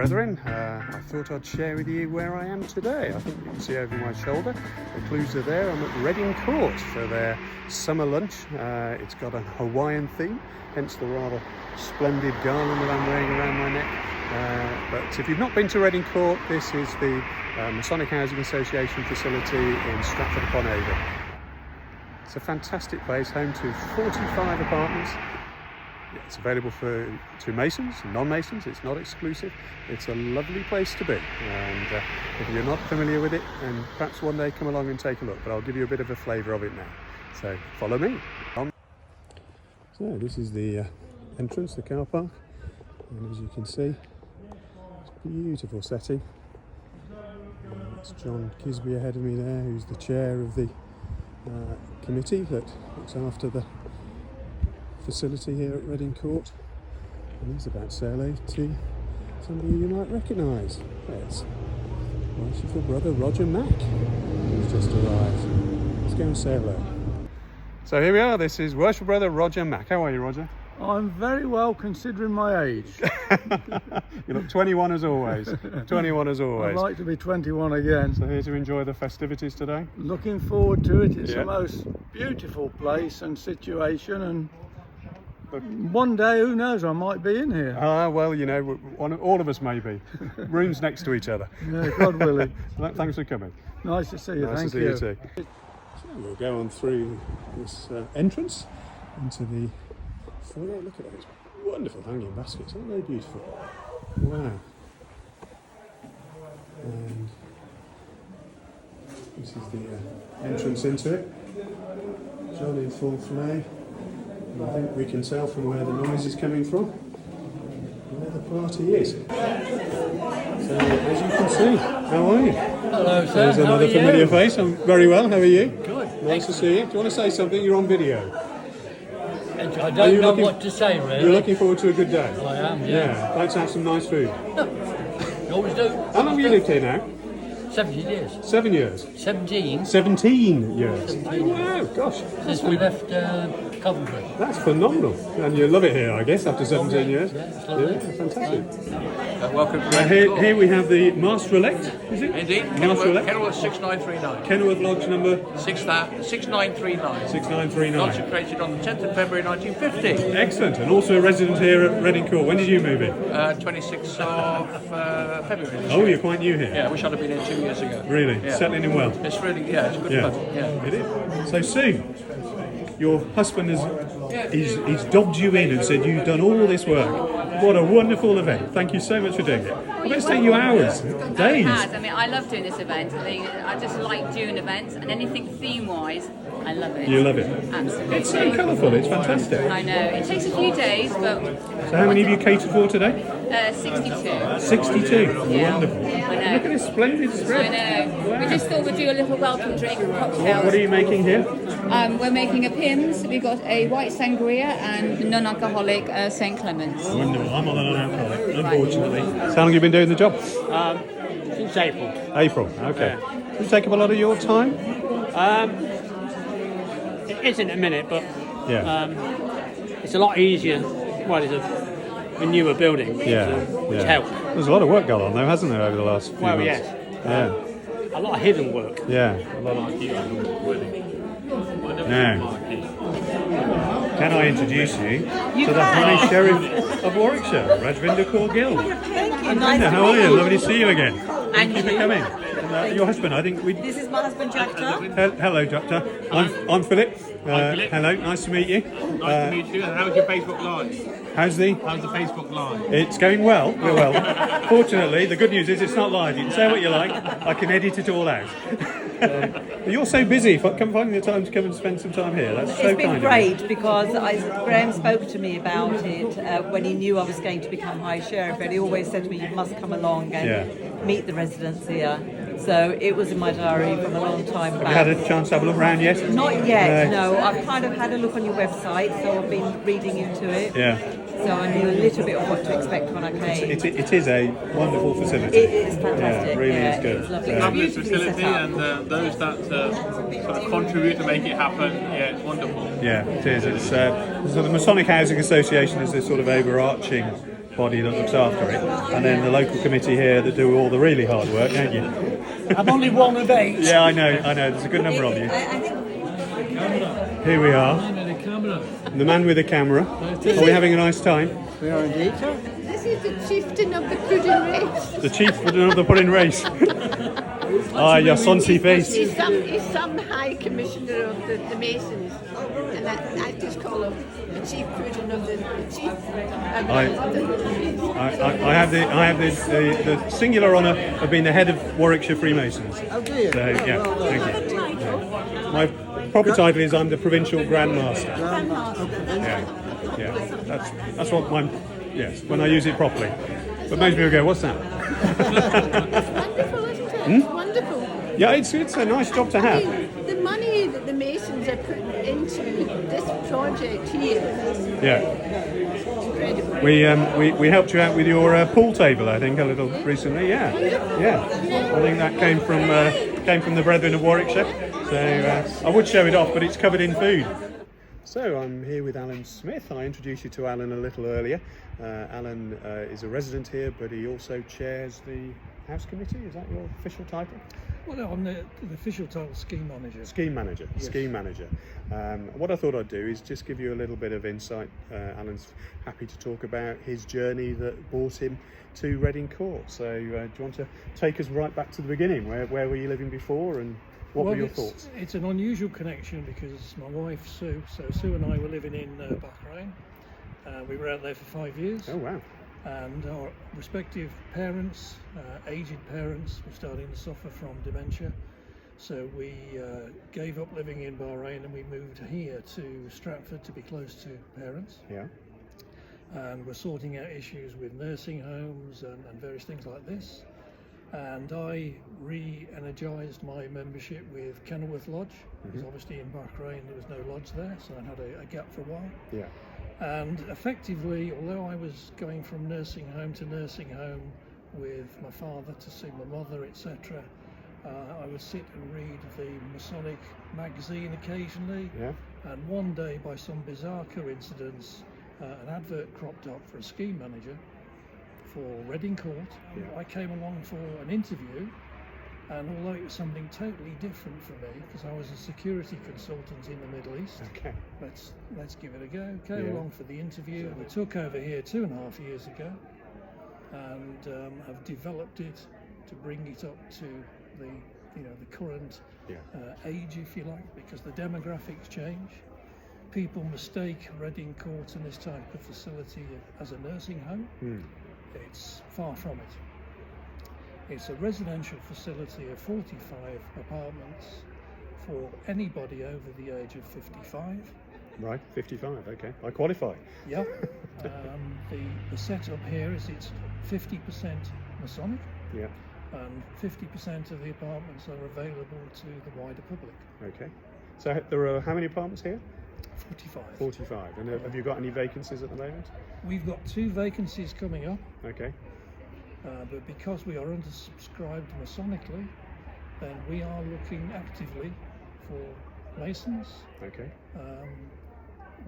brethren, I thought I'd share with you where I am today. I think you can see over my shoulder, the clues are there. I'm at Reading Court for their summer lunch. It's got a Hawaiian theme, hence the rather splendid garland that I'm wearing around my neck. But if you've not been to Reading Court, this is the Masonic Housing Association facility in Stratford-upon-Avon. It's a fantastic place, home to 45 apartments. It's available to Masons, non-Masons. It's not exclusive. It's a lovely place to be, and if you're not familiar with it, then perhaps one day come along and take a look, but I'll give you a bit of a flavour of it now. So follow me. So this is the entrance, the car park, and as you can see, it's a beautiful setting. It's John Kisby ahead of me there, who's the chair of the committee that looks after the facility here at Reading Court, and he's about to say hello to somebody you might recognise. There's Worshipful Brother Roger Mack, who's just arrived. Let's go and say hello. So here we are, this is Worshipful Brother Roger Mack. How are you, Roger? I'm very well considering my age. You look 21 as always. 21 as always. I'd like to be 21 again. So here to enjoy the festivities today? Looking forward to it. It's the most beautiful place and situation, and one day, who knows, I might be in here. Well, you know, all of us may be. Rooms next to each other. Yeah, God willing. Thanks for coming. Nice to see you. Nice Thank to see you too. So we'll go on through this entrance into the foyer. Look at those wonderful hanging baskets. Aren't they beautiful? Wow. And this is the entrance into it. John in full flame. I think we can tell from where the noise is coming from where the party is. So, as you can see, how are you? Hello, sir. There's another familiar face. I'm very well. How are you? Good. Nice to see you. Do you want to say something? You're on video. I don't know what to say, really. You're looking forward to a good day? I am, yeah. Like to have some nice food? You always do. How long have you lived here now? 17 years. 7 years? 17. 17 years. 17 Wow, gosh. Since we left Coventry. That's phenomenal. And you love it here, I guess, after 17 years. Yeah, it's lovely. Yeah, fantastic. Welcome to Here we have the Master-elect, is it? Indeed. Master-elect. Kenilworth 6939. Kenilworth Lodge number 6939. 6939. Lodge was created on the 10th of February 1950. Excellent. And also a resident here at Reading Court. When did you move in? 26th of February. This Oh, year. you're quite new here. Yeah, I wish I'd have been here 2 years ago. Really? Yeah. Settling in well? It's really, yeah, it's good Yeah. fun. Yeah. It is. So Sue, your husband he's dobbed you in and said you've done all this work. What a wonderful event. Thank you so much for doing it. I bet it's taken you hours, days. It has. I mean, I love doing this event. I just like doing events, and anything theme-wise, I love it. You love it. Absolutely. It's so colourful, it's fantastic. I know. It takes a few days, but... So how many have you catered for today? 62. 62. Yeah. Wonderful. I know. Look at this splendid I spread. know. Wow. We just thought we'd do a little welcome drink and cocktails. What are you making here? We're making a Pimm's. We've got a white sangria and non-alcoholic St. Clement's. Wonderful. I'm on an non-alcoholic, unfortunately. So how long have you been doing the job? Since April. April, okay. Does it take up a lot of your time? It is in a minute, but Yeah. it's a lot easier. Well, it's a newer building, which helps. There's a lot of work going on though, hasn't there, over the last few months? Yes. Yeah. A lot of hidden work. Yeah. Now, can I introduce you to the High Sheriff of Warwickshire, Rajvinder Kaur Gill? Thank you. Rajvinder, how are you? Lovely to see you again. Thank you for you. coming. And, your husband, I think we. This is my husband, Jacta. Hello, Doctor. I'm Philip. Hello, nice to meet you. Nice to meet you. And how's your Facebook Live? How's the Facebook Live? It's going well. We're well. Fortunately, the good news is it's not live. You can say what you like. I can edit it all out. You're so busy. Come find the time to come and spend some time here. That's so It's been kind great because Graham spoke to me about it when he knew I was going to become High Sheriff, and he always said to me, you must come along and meet the residents here. So it was in my diary from a long time back. Have you had a chance to have a look around yet? Not yet, no. I've kind of had a look on your website, so I've been reading into it. Yeah. So I knew a little bit of what to expect when I came. It is a wonderful facility. It is fantastic. Yeah, it really is good. It's lovely. Yeah. It's Fabulous beautifully facility, set up. and those that sort of contribute to make it happen, yeah, it's wonderful. Yeah, it is. It's so the Masonic Housing Association is this sort of overarching body that looks after it, and then the local committee here that do all the really hard work, don't you? I'm only one of 8. Yeah, I know. There's a good number of you. Here we are. The man with the camera. Are we having a nice time? We are indeed, sir. This is the chieftain of the pudding race. The chieftain of the pudding race. Your sonsy face. He's some high commissioner of the Masons. And I just call him the chief pudding of the chief. I have the singular honour of being the head of Warwickshire Freemasons. Oh, do you? So, yeah, thank you. My proper title is I'm the provincial Grand Master. Yeah. That's what my, yes, when I use it properly. But most people go, what's that? Wonderful, isn't it? It's wonderful. Yeah, it's a nice job to have. The money that the Masons are putting into this project here is incredible. We helped you out with your pool table, I think, a little recently. Yeah. I think that came from the Brethren of Warwickshire. So I would show it off, but it's covered in food. So I'm here with Alan Smith. I introduced you to Alan a little earlier. Alan is a resident here, but he also chairs the House Committee. Is that your official title? Well, no, I'm the official title Scheme Manager. Scheme Manager. Yes. Scheme Manager. What I thought I'd do is just give you a little bit of insight. Alan's happy to talk about his journey that brought him to Reading Court. So do you want to take us right back to the beginning? Where were you living before, and what were your thoughts? It's an unusual connection because my wife Sue, Sue and I were living in Bahrain. We were out there for 5 years. Oh wow! And our respective parents, aged parents, were starting to suffer from dementia. So we gave up living in Bahrain and we moved here to Stratford to be close to parents. Yeah. And we're sorting out issues with nursing homes and various things like this. And I re-energised my membership with Kenilworth Lodge, because obviously in Bahrain there was no lodge there, so I had a gap for a while. Yeah. And effectively, although I was going from nursing home to nursing home with my father to see my mother, etc., I would sit and read the Masonic magazine occasionally. Yeah. And one day, by some bizarre coincidence, an advert cropped up for a scheme manager for Reading Court. I came along for an interview, and although it was something totally different for me, because I was a security consultant in the Middle East, let's give it a go. Came along for the interview. We took over here 2.5 years ago, and have developed it to bring it up to the current age, if you like, because the demographics change. People mistake Reading Court and this type of facility as a nursing home. It's far from it. It's a residential facility of 45 apartments for anybody over the age of 55. Right, 55, okay. I qualify. Yeah. The setup here is it's 50% Masonic. Yeah. And 50% of the apartments are available to the wider public. Okay. So there are how many apartments here? 45. 45. And have you got any vacancies at the moment? We've got 2 vacancies coming up. Okay. But because we are undersubscribed Masonically, then we are looking actively for Masons, Okay.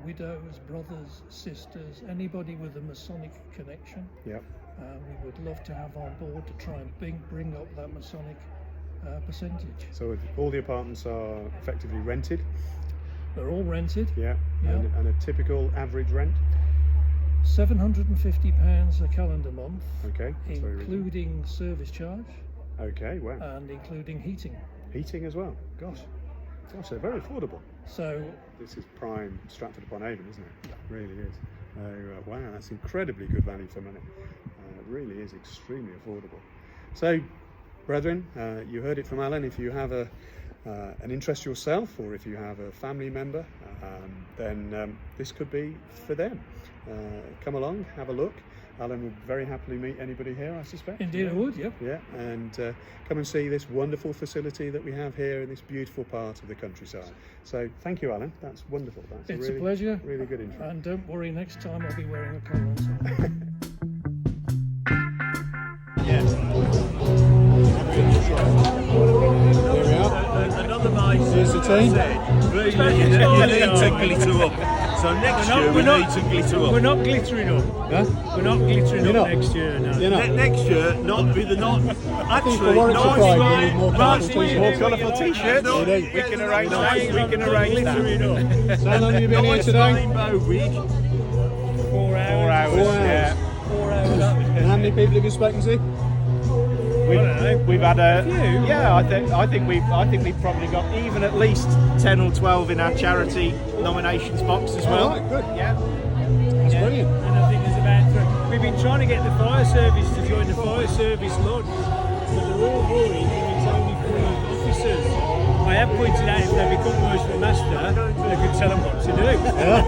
widows, brothers, sisters, anybody with a Masonic connection. Yep. We would love to have on board to try and bring up that Masonic percentage. So all the apartments are effectively rented? They're all rented. Yeah. And a typical average rent? £750 a calendar month, Okay. That's very including service charge. Okay, wow. And including heating. Heating as well? Gosh, they're very affordable. So this is prime Stratford-upon-Avon, isn't it? Yeah. It really is. Wow, that's incredibly good value for money. It really is extremely affordable. So, brethren, you heard it from Alan. If you have an interest yourself, or if you have a family member, then this could be for them. Come along, have a look. Alan would very happily meet anybody here, I suspect. Indeed, I would, yep. Yeah, and come and see this wonderful facility that we have here in this beautiful part of the countryside. So thank you, Alan. That's wonderful. That's a pleasure. Really good intro. And don't worry, next time I'll be wearing a collar and tie. Yes. Another nice Here's the team. You need to glitter up. So next year we need to glitter up. We're not glittering up. Huh? We're not glittering You're up not? next year, no. You're not? Next year, not with the not. Actually, for Warwickshire Pride, we need more colourful t-shirts. More colourful t-shirts. You do. We can arrange that. We can arrange that. So how long have you been here today? Rainbow wig. 4 hours. 4 hours. 4 hours. Yeah. 4 hours. And how many people have you spoken to? We've had a few. Yeah, I think we've probably got even at least 10 or 12 in our charity nominations box as well. All right, good. Yeah. That's brilliant. And I think there's about 3. We've been trying to get the fire service to join the fire service lunch, but they're all worried that it's only for officers. I have pointed out if they become worship master, they could tell them what to do. Yeah.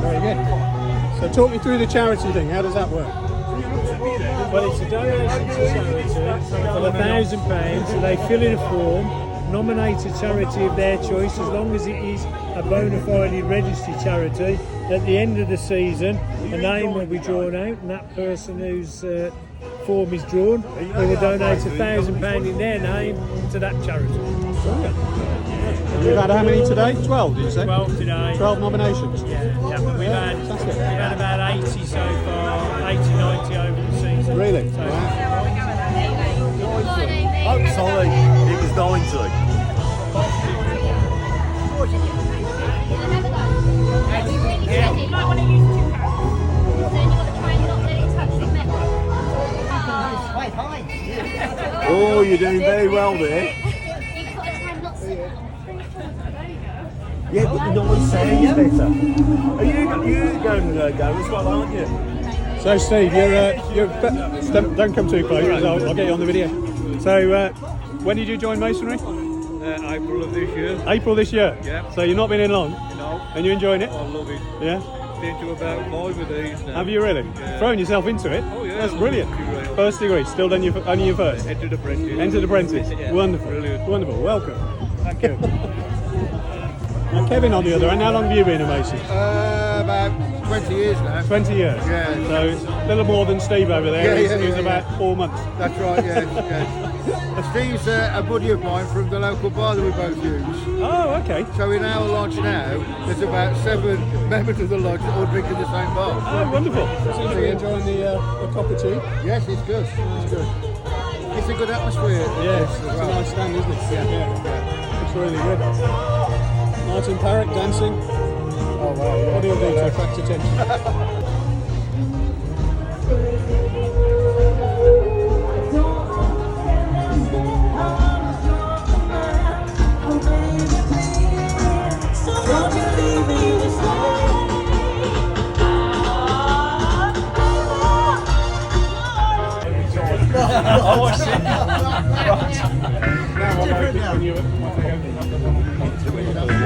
Very good. So talk me through the charity thing. How does that work? Well, it's a donation to charity of £1,000, so they fill in a form, nominate a charity of their choice, as long as it is a bona fide registered charity. At the end of the season, a name will be drawn out, and that person whose form is drawn, they will donate £1,000 in their name to that charity. And we've had how many today? 12, did you say? 12 today. 12 nominations. Yeah, but we've had about 80 so far, 80, 90 over the season. Really? So, Oh, sorry, it was 90. Oh, you're doing very well there. Yeah, but the noise sounds better. Are you going to go as well, aren't you? So Steve, don't come too close because I'll get you on the video. So when did you join Masonry? April of this year. April this year? Yeah. So you've not been in long? No. And you enjoying it? I love it. Yeah? Been to about 5 of these now. Have you really? Yeah. Thrown yourself into it? Oh yeah. That's brilliant. Degree. First degree, still done only your first? Entered apprentice. Entered apprentice. Yeah. Wonderful. Brilliant. Wonderful. Welcome. Thank you. Now Kevin on the other end, how long have you been a Mason? About 20 years now. 20 years? Yeah. So it's a little more than Steve over there. Yeah, He's yeah, about 4 months. That's right, yeah. Steve's a buddy of mine from the local bar that we both use. Oh, okay. So in our lodge now, there's about 7 members of the lodge that all drink in the same bar. Oh, wonderful. Seems to be enjoying the cup of tea. Yes, it's good. It's good. It's a good atmosphere. Yes, it's a nice stand, isn't it? Yeah. It's really good. Martin Parrott dancing. Oh, wow. Yeah. What do you do to attract attention? I watched it. Now I'm